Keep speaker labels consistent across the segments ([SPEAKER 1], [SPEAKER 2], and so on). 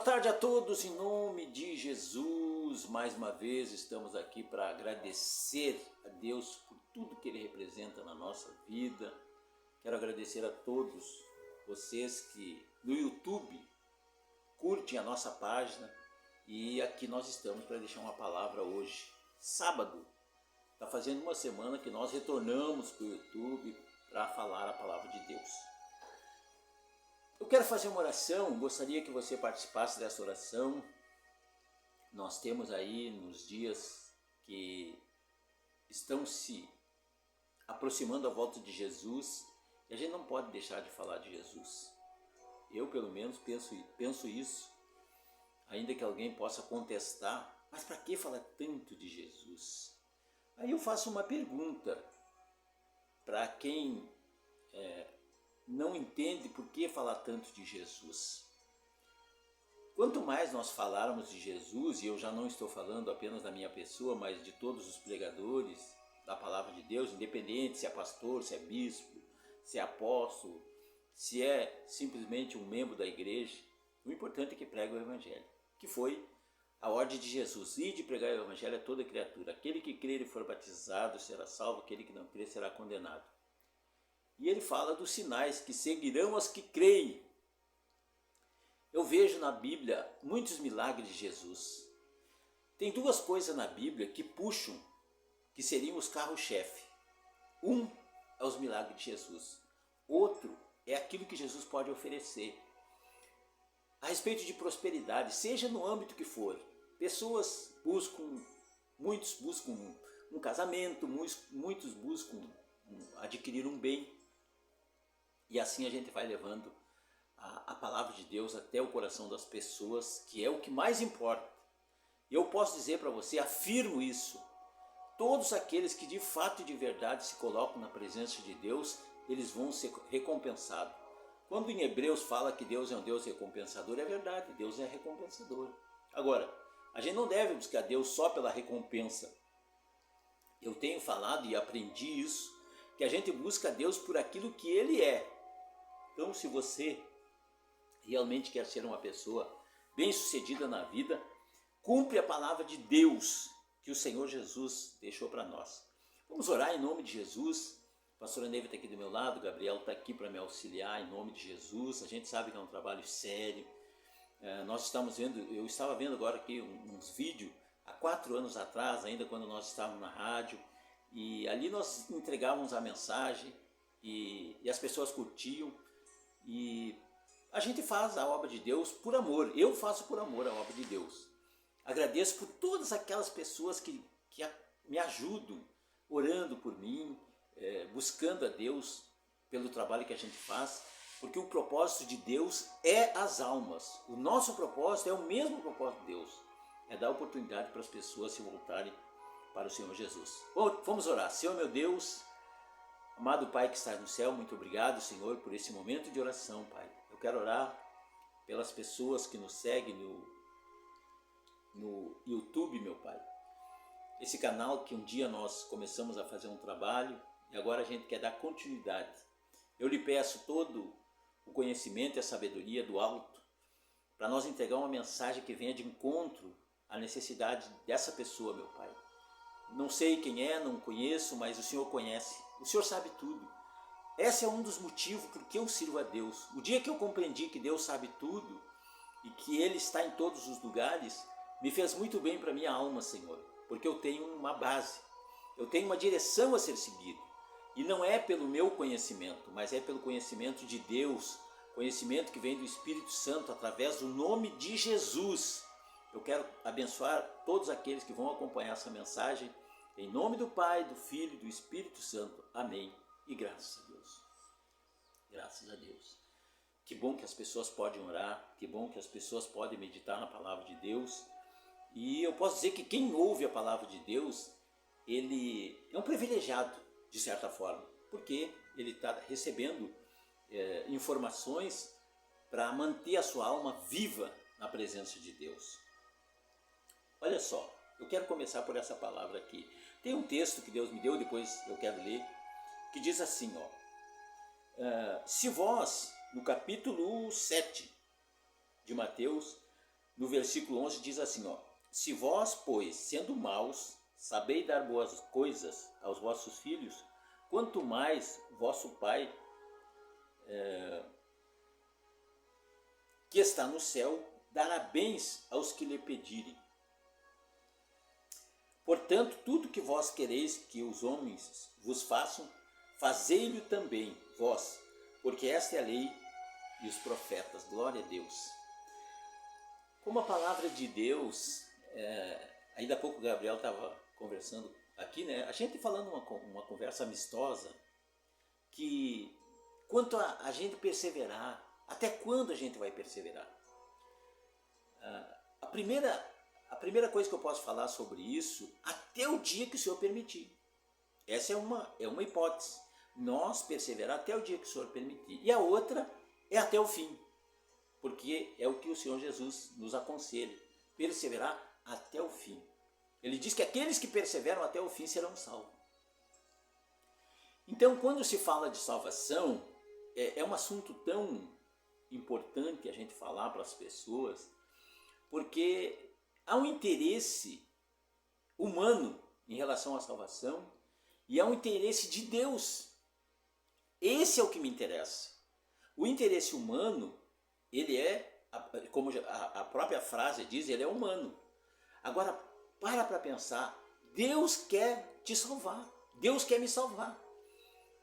[SPEAKER 1] tarde a todos, em nome de Jesus. Mais uma vez estamos aqui para agradecer a Deus por tudo que Ele representa na nossa vida. Quero agradecer a todos vocês que no YouTube curtem a nossa página. E aqui nós estamos para deixar uma palavra hoje, sábado. Está fazendo uma semana que nós retornamos para o YouTube para falar a palavra de Deus. Eu quero fazer uma oração, gostaria que você participasse dessa oração. Nós temos aí nos dias que estão se aproximando a volta de Jesus e a gente não pode deixar de falar de Jesus. Eu pelo menos penso isso, ainda que alguém possa contestar, mas para que falar tanto de Jesus? Aí eu faço uma pergunta para quem não entende por que falar tanto de Jesus. Quanto mais nós falarmos de Jesus, e eu já não estou falando apenas da minha pessoa, mas de todos os pregadores da palavra de Deus, independente se é pastor, se é bispo, se é apóstolo, se é simplesmente um membro da igreja, o importante é que pregue o evangelho, que foi a ordem de Jesus, e de pregar o evangelho a toda criatura. Aquele que crer e for batizado será salvo, aquele que não crer será condenado. E ele fala dos sinais que seguirão as que creem. Eu vejo na Bíblia muitos milagres de Jesus. Tem duas coisas na Bíblia que puxam, que seriam os carros-chefe. Um é os milagres de Jesus. Outro é aquilo que Jesus pode oferecer. A respeito de prosperidade, seja no âmbito que for, muitos buscam um casamento, muitos buscam adquirir um bem. E assim a gente vai levando a palavra de Deus até o coração das pessoas, que é o que mais importa. Eu posso dizer para você, afirmo isso, todos aqueles que de fato e de verdade se colocam na presença de Deus, eles vão ser recompensados. Quando em Hebreus fala que Deus é um Deus recompensador, é verdade, Deus é recompensador. Agora, a gente não deve buscar Deus só pela recompensa. Eu tenho falado e aprendi isso, que a gente busca Deus por aquilo que Ele é. Então, se você realmente quer ser uma pessoa bem-sucedida na vida, cumpre a palavra de Deus que o Senhor Jesus deixou para nós. Vamos orar em nome de Jesus. A pastora Neiva está aqui do meu lado, o Gabriel está aqui para me auxiliar em nome de Jesus. A gente sabe que é um trabalho sério. Eu estava vendo agora aqui uns vídeos, há 4 anos atrás, ainda quando nós estávamos na rádio, e ali nós entregávamos a mensagem e as pessoas curtiam. E a gente faz a obra de Deus por amor. Eu faço por amor a obra de Deus. Agradeço por todas aquelas pessoas que me ajudam, orando por mim, buscando a Deus pelo trabalho que a gente faz, porque o propósito de Deus é as almas. O nosso propósito é o mesmo propósito de Deus, é dar oportunidade para as pessoas se voltarem para o Senhor Jesus. Bom, vamos orar. Senhor meu Deus, amado Pai que está no céu, muito obrigado, Senhor, por esse momento de oração, Pai. Eu quero orar pelas pessoas que nos seguem no YouTube, meu Pai. Esse canal que um dia nós começamos a fazer um trabalho e agora a gente quer dar continuidade. Eu lhe peço todo o conhecimento e a sabedoria do alto para nós entregar uma mensagem que venha de encontro à necessidade dessa pessoa, meu Pai. Não sei quem é, não conheço, mas o Senhor conhece. O Senhor sabe tudo. Esse é um dos motivos por que eu sirvo a Deus. O dia que eu compreendi que Deus sabe tudo e que Ele está em todos os lugares, me fez muito bem para a minha alma, Senhor. Porque eu tenho uma base, eu tenho uma direção a ser seguida. E não é pelo meu conhecimento, mas é pelo conhecimento de Deus, conhecimento que vem do Espírito Santo através do nome de Jesus. Eu quero abençoar todos aqueles que vão acompanhar essa mensagem, em nome do Pai, do Filho e do Espírito Santo. Amém. E graças a Deus. Graças a Deus. Que bom que as pessoas podem orar, que bom que as pessoas podem meditar na palavra de Deus. E eu posso dizer que quem ouve a palavra de Deus, ele é um privilegiado, de certa forma, porque ele está recebendo informações para manter a sua alma viva na presença de Deus. Olha só, eu quero começar por essa palavra aqui. Tem um texto que Deus me deu, depois eu quero ler, que diz assim, se vós, no capítulo 7 de Mateus, no versículo 11 diz assim, ó: se vós, pois, sendo maus, sabeis dar boas coisas aos vossos filhos, quanto mais vosso Pai, que está no céu, dará bens aos que lhe pedirem. Portanto, tudo que vós quereis que os homens vos façam, fazei-lho também vós, porque esta é a lei e os profetas. Glória a Deus. Como a palavra de Deus, ainda há pouco o Gabriel estava conversando aqui, né? A gente falando uma conversa amistosa, que quanto a gente perseverar, até quando a gente vai perseverar? A primeira coisa que eu posso falar sobre isso, até o dia que o Senhor permitir. Essa é uma hipótese. Nós perseverar até o dia que o Senhor permitir. E a outra é até o fim. Porque é o que o Senhor Jesus nos aconselha. Perseverar até o fim. Ele diz que aqueles que perseveram até o fim serão salvos. Então, quando se fala de salvação, é um assunto tão importante a gente falar para as pessoas, porque há um interesse humano em relação à salvação e há um interesse de Deus. Esse é o que me interessa. O interesse humano, ele como a própria frase diz, ele é humano. Agora, para pensar, Deus quer te salvar. Deus quer me salvar.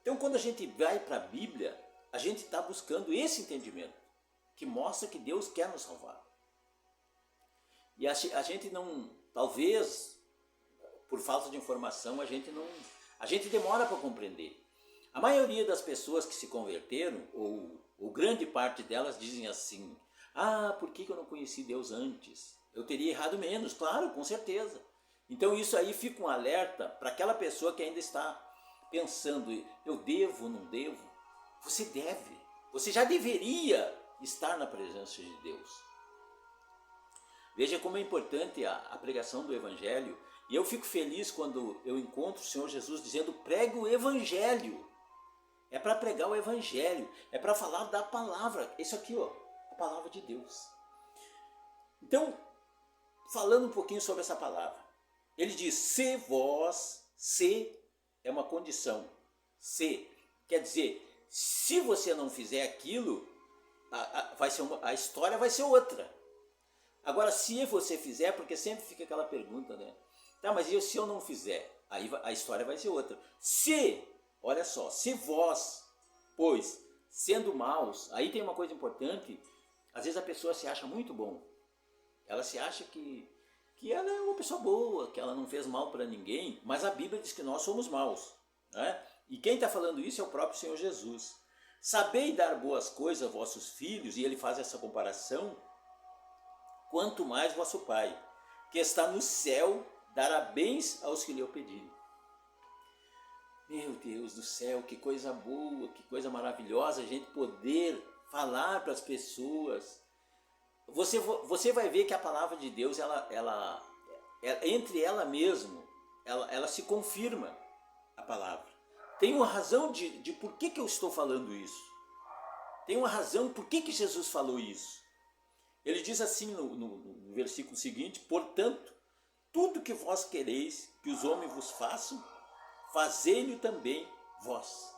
[SPEAKER 1] Então, quando a gente vai para a Bíblia, a gente está buscando esse entendimento, que mostra que Deus quer nos salvar. E a gente não, talvez, por falta de informação, a gente demora para compreender. A maioria das pessoas que se converteram, ou grande parte delas, dizem assim: por que eu não conheci Deus antes? Eu teria errado menos, claro, com certeza. Então isso aí fica um alerta para aquela pessoa que ainda está pensando: eu devo ou não devo? Você deve, você já deveria estar na presença de Deus. Veja como é importante a pregação do Evangelho, e eu fico feliz quando eu encontro o Senhor Jesus dizendo: pregue o Evangelho. É para pregar o Evangelho, é para falar da palavra, isso aqui, ó, a palavra de Deus. Então, falando um pouquinho sobre essa palavra, ele diz: se vós, se é uma condição, se quer dizer, se você não fizer aquilo, a história vai ser outra. Agora, se você fizer, porque sempre fica aquela pergunta, né? Tá, mas e se eu não fizer? Aí a história vai ser outra. Se, olha só, se vós, pois, sendo maus, aí tem uma coisa importante, às vezes a pessoa se acha muito bom. Ela se acha que ela é uma pessoa boa, que ela não fez mal para ninguém, mas a Bíblia diz que nós somos maus, né? E quem está falando isso é o próprio Senhor Jesus. Sabei dar boas coisas aos vossos filhos, e ele faz essa comparação, quanto mais vosso Pai, que está no céu, dará bens aos que lhe o pedirem. Meu Deus do céu, que coisa boa, que coisa maravilhosa a gente poder falar para as pessoas. Você vai ver que a palavra de Deus, ela entre ela mesmo, ela se confirma a palavra. Tem uma razão de por que eu estou falando isso. Tem uma razão por que Jesus falou isso. Ele diz assim no versículo seguinte: portanto, tudo que vós quereis que os homens vos façam, fazei-lho também vós.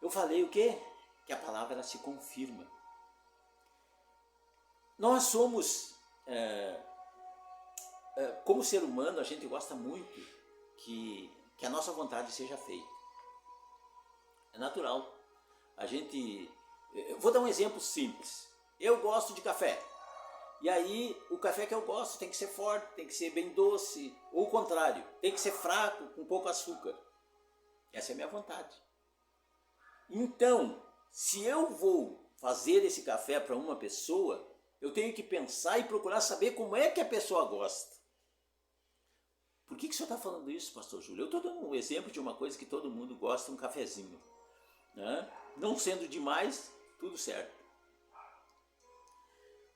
[SPEAKER 1] Eu falei o quê? Que a palavra ela se confirma. Nós somos, como ser humano, a gente gosta muito que a nossa vontade seja feita. É natural. Eu vou dar um exemplo simples. Eu gosto de café. E aí, o café que eu gosto tem que ser forte, tem que ser bem doce, ou o contrário, tem que ser fraco, com pouco açúcar. Essa é a minha vontade. Então, se eu vou fazer esse café para uma pessoa, eu tenho que pensar e procurar saber como é que a pessoa gosta. Por que o senhor está falando isso, pastor Júlio? Eu estou dando um exemplo de uma coisa que todo mundo gosta, um cafezinho, né? Não sendo demais, tudo certo.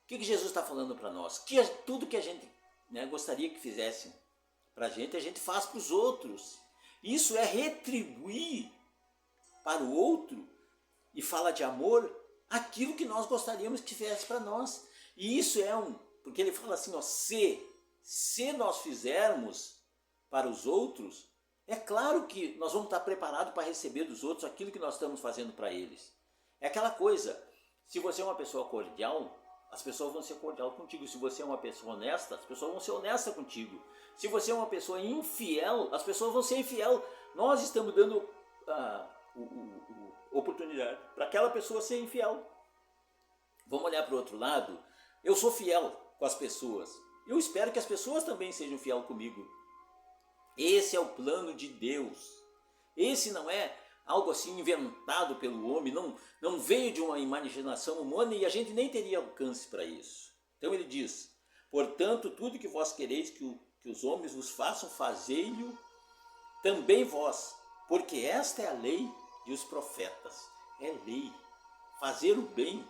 [SPEAKER 1] O que Jesus está falando para nós? Tudo que a gente, né, gostaria que fizessem para a gente faz para os outros. Isso é retribuir para o outro, e fala de amor, aquilo que nós gostaríamos que fizesse para nós. E isso porque ele fala assim, ó, se nós fizermos para os outros, é claro que nós vamos estar preparados para receber dos outros aquilo que nós estamos fazendo para eles. É aquela coisa, se você é uma pessoa cordial, as pessoas vão ser cordial contigo. Se você é uma pessoa honesta, as pessoas vão ser honestas contigo. Se você é uma pessoa infiel, as pessoas vão ser infiel. Nós estamos dando oportunidade para aquela pessoa ser infiel. Vamos olhar para o outro lado. Eu sou fiel com as pessoas. Eu espero que as pessoas também sejam fiel comigo. Esse é o plano de Deus. Esse não é algo assim inventado pelo homem, não veio de uma imaginação humana e a gente nem teria alcance para isso. Então ele diz, portanto, tudo que vós quereis que os homens vos façam, fazei-o também vós, porque esta é a lei e os profetas. É lei. Fazer o bem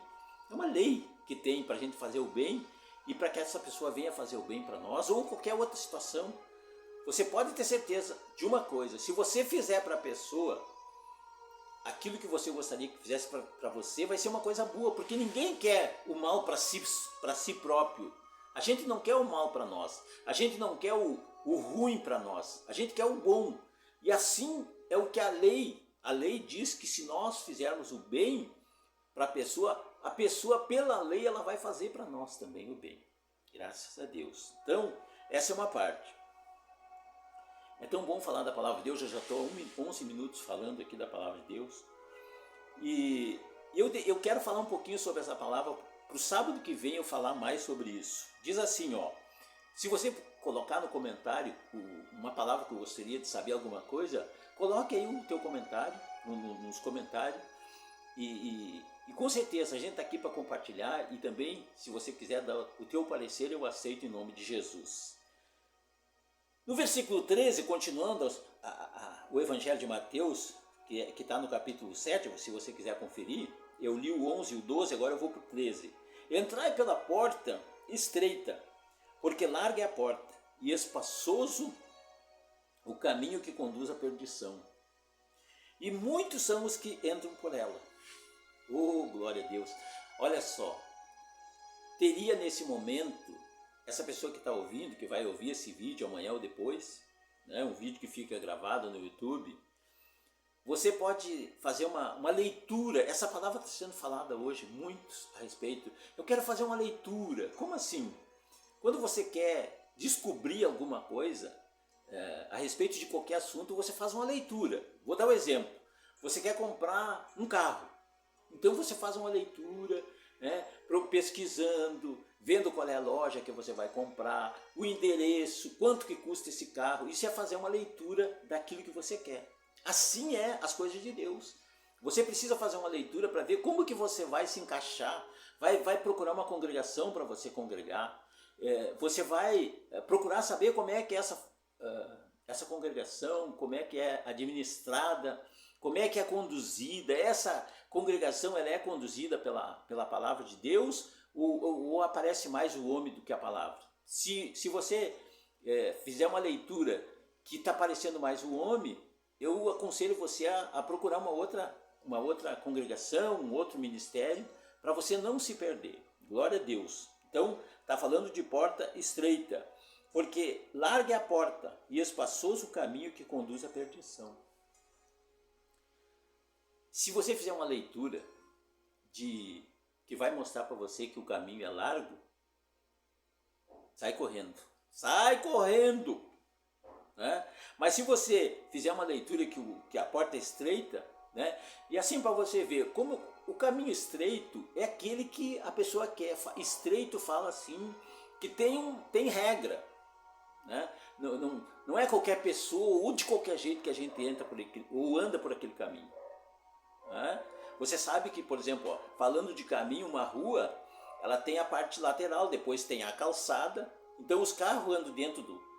[SPEAKER 1] é uma lei que tem para a gente fazer o bem e para que essa pessoa venha fazer o bem para nós ou qualquer outra situação. Você pode ter certeza de uma coisa, se você fizer para a pessoa aquilo que você gostaria que fizesse para você, vai ser uma coisa boa, porque ninguém quer o mal para si próprio. A gente não quer o mal para nós, a gente não quer o ruim para nós, a gente quer o bom. E assim é o que a lei diz, que se nós fizermos o bem para a pessoa pela lei ela vai fazer para nós também o bem. Graças a Deus. Então, essa é uma parte. É tão bom falar da palavra de Deus, eu já estou 11 minutos falando aqui da palavra de Deus. E eu quero falar um pouquinho sobre essa palavra, para o sábado que vem eu falar mais sobre isso. Diz assim, ó, se você colocar no comentário uma palavra que eu gostaria de saber alguma coisa, coloque aí o teu comentário, nos comentários. E com certeza a gente está aqui para compartilhar e também, se você quiser dar o teu parecer, eu aceito em nome de Jesus. No versículo 13, continuando o Evangelho de Mateus, que está no capítulo 7, se você quiser conferir, eu li o 11 e o 12, agora eu vou para o 13. Entrai pela porta estreita, porque larga é a porta, e espaçoso o caminho que conduz à perdição. E muitos são os que entram por ela. Oh, glória a Deus! Olha só, teria nesse momento, essa pessoa que está ouvindo, que vai ouvir esse vídeo amanhã ou depois, né, um vídeo que fica gravado no YouTube, você pode fazer uma leitura. Essa palavra está sendo falada hoje muitos a respeito. Eu quero fazer uma leitura. Como assim? Quando você quer descobrir alguma coisa a respeito de qualquer assunto, você faz uma leitura. Vou dar um exemplo. Você quer comprar um carro. Então você faz uma leitura, né, pesquisando, vendo qual é a loja que você vai comprar, o endereço, quanto que custa esse carro. Isso é fazer uma leitura daquilo que você quer. Assim é as coisas de Deus. Você precisa fazer uma leitura para ver como que você vai se encaixar, vai procurar uma congregação para você congregar, você vai procurar saber como é que é essa congregação, como é que é administrada, como é que é conduzida. Essa congregação ela é conduzida pela palavra de Deus ou aparece mais o homem do que a palavra? Se você fizer uma leitura que está parecendo mais o homem, eu aconselho você a procurar uma outra congregação, um outro ministério, para você não se perder. Glória a Deus. Então, está falando de porta estreita, porque larga é a porta e espaçoso o caminho que conduz à perdição. Se você fizer uma leitura que vai mostrar para você que o caminho é largo, sai correndo. Sai correndo! Né? Mas se você fizer uma leitura que a porta é estreita, né? E assim para você ver como o caminho estreito é aquele que a pessoa quer. Estreito fala assim, que tem regra, né? Não é qualquer pessoa ou de qualquer jeito que a gente entra por aquele, ou anda por aquele caminho, né? Você sabe que, por exemplo, falando de caminho, uma rua, ela tem a parte lateral, depois tem a calçada. Então os carros andam dentro do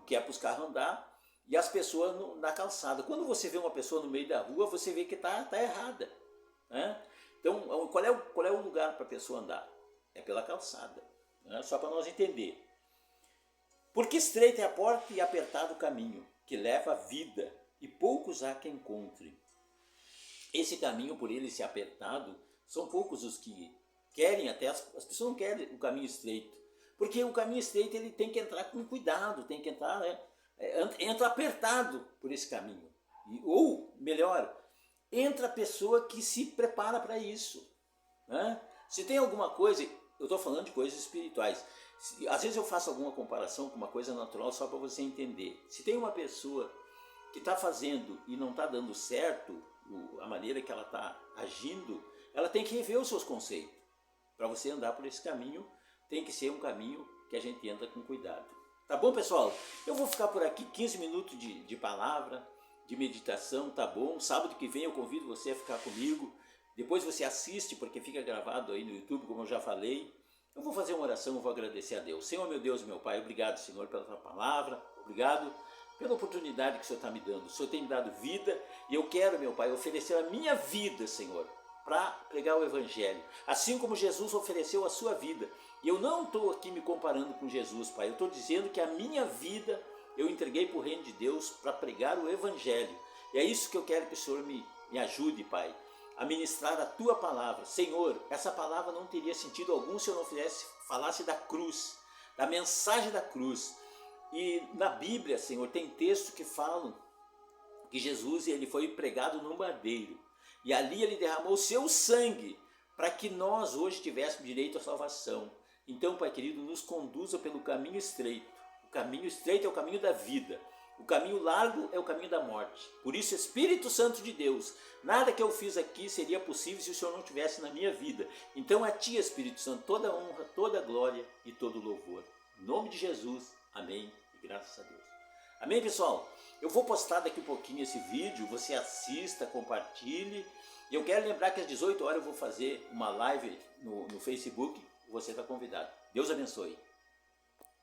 [SPEAKER 1] que é para os carros andar, e as pessoas na calçada. Quando você vê uma pessoa no meio da rua, você vê que está errada, né? Então, qual é o lugar para a pessoa andar? É pela calçada, né? Só para nós entender. Porque estreita é a porta e apertado o caminho, que leva a vida, e poucos há que encontre. Esse caminho, por ele ser apertado, São poucos os que querem, até as pessoas não querem o caminho estreito. Porque o caminho estreito ele tem que entrar com cuidado, tem que entrar, entra apertado por esse caminho. Ou, melhor, entra a pessoa que se prepara para isso. Né? Se tem alguma coisa, eu estou falando de coisas espirituais. Às vezes eu faço alguma comparação com uma coisa natural só para você entender. Se tem uma pessoa que está fazendo e não está dando certo, a maneira que ela está agindo, ela tem que rever os seus conceitos. Para você andar por esse caminho, tem que ser um caminho que a gente anda com cuidado. Tá bom, pessoal? Eu vou ficar por aqui 15 minutos de palavra, de meditação, tá bom? Sábado que vem eu convido você a ficar comigo. Depois você assiste, porque fica gravado aí no YouTube, como eu já falei. Eu vou fazer uma oração, eu vou agradecer a Deus. Senhor, meu Deus, meu Pai, obrigado, Senhor, pela tua palavra. Obrigado pela oportunidade que o Senhor está me dando. O Senhor tem me dado vida e eu quero, meu Pai, oferecer a minha vida, Senhor, para pregar o Evangelho. Assim como Jesus ofereceu a sua vida. E eu não estou aqui me comparando com Jesus, Pai. Eu estou dizendo que a minha vida eu entreguei para o reino de Deus para pregar o Evangelho. E é isso que eu quero que o Senhor me ajude, Pai, a ministrar a tua palavra. Senhor, essa palavra não teria sentido algum se eu não falasse da cruz, da mensagem da cruz. E na Bíblia, Senhor, tem textos que falam que Jesus ele foi pregado no madeiro. E ali ele derramou o seu sangue para que nós hoje tivéssemos direito à salvação. Então, Pai querido, nos conduza pelo caminho estreito. O caminho estreito é o caminho da vida. O caminho largo é o caminho da morte. Por isso, Espírito Santo de Deus, nada que eu fiz aqui seria possível se o Senhor não estivesse na minha vida. Então, a Ti, Espírito Santo, toda honra, toda glória e todo louvor. Em nome de Jesus, amém e graças a Deus. Amém, pessoal? Eu vou postar daqui um pouquinho esse vídeo, você assista, compartilhe. E eu quero lembrar que às 18 horas eu vou fazer uma live no Facebook, você está convidado. Deus abençoe.